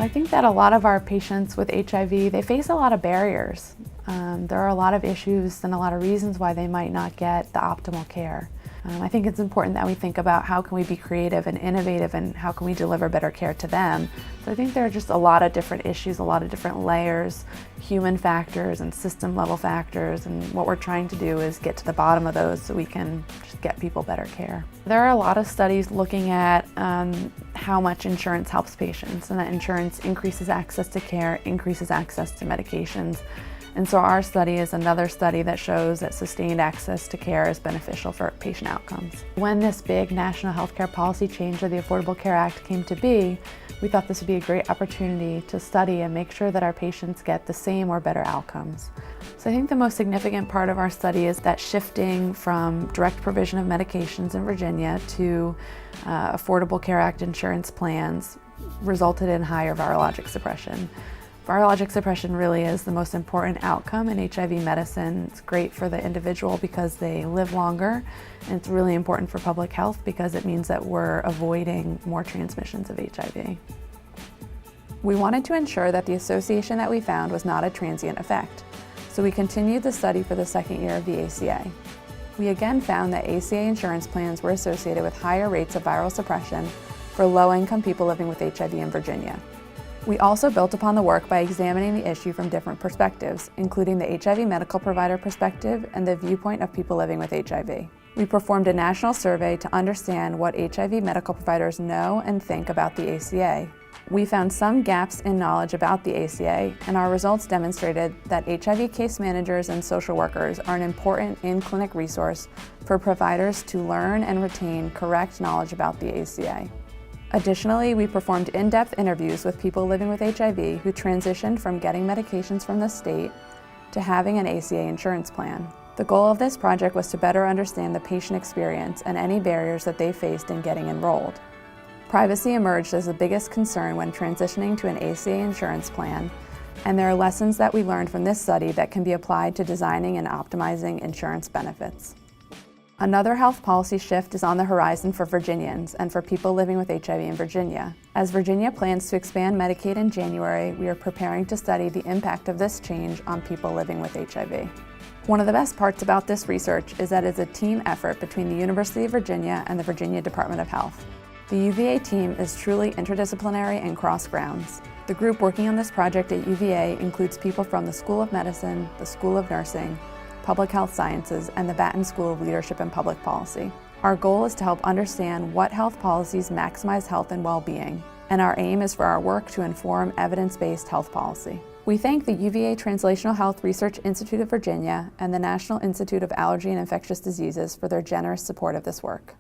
I think that a lot of our patients with HIV, they face a lot of barriers. There are a lot of issues and a lot of reasons why they might not get the optimal care. I think it's important that we think about how can we be creative and innovative and how can we deliver better care to them. So I think there are just a lot of different issues, a lot of different layers, human factors and system level factors, and what we're trying to do is get to the bottom of those so we can just get people better care. There are a lot of studies looking at how much insurance helps patients, and that insurance increases access to care, increases access to medications. And so our study is another study that shows that sustained access to care is beneficial for patient outcomes. When this big national healthcare policy change of the Affordable Care Act came to be, we thought this would be a great opportunity to study and make sure that our patients get the same or better outcomes. So I think the most significant part of our study is that shifting from direct provision of medications in Virginia to Affordable Care Act insurance plans resulted in higher virologic suppression. Virologic suppression really is the most important outcome in HIV medicine. It's great for the individual because they live longer, and it's really important for public health because it means that we're avoiding more transmissions of HIV. We wanted to ensure that the association that we found was not a transient effect, so we continued the study for the second year of the ACA. We again found that ACA insurance plans were associated with higher rates of viral suppression for low-income people living with HIV in Virginia. We also built upon the work by examining the issue from different perspectives, including the HIV medical provider perspective and the viewpoint of people living with HIV. We performed a national survey to understand what HIV medical providers know and think about the ACA. We found some gaps in knowledge about the ACA, and our results demonstrated that HIV case managers and social workers are an important in-clinic resource for providers to learn and retain correct knowledge about the ACA. Additionally, we performed in-depth interviews with people living with HIV who transitioned from getting medications from the state to having an ACA insurance plan. The goal of this project was to better understand the patient experience and any barriers that they faced in getting enrolled. Privacy emerged as the biggest concern when transitioning to an ACA insurance plan, and there are lessons that we learned from this study that can be applied to designing and optimizing insurance benefits. Another health policy shift is on the horizon for Virginians and for people living with HIV in Virginia. As Virginia plans to expand Medicaid in January, we are preparing to study the impact of this change on people living with HIV. One of the best parts about this research is that it's a team effort between the University of Virginia and the Virginia Department of Health. The UVA team is truly interdisciplinary and cross-grounds. The group working on this project at UVA includes people from the School of Medicine, the School of Nursing, Public Health Sciences, and the Batten School of Leadership and Public Policy. Our goal is to help understand what health policies maximize health and well-being, and our aim is for our work to inform evidence-based health policy. We thank the UVA Translational Health Research Institute of Virginia and the National Institute of Allergy and Infectious Diseases for their generous support of this work.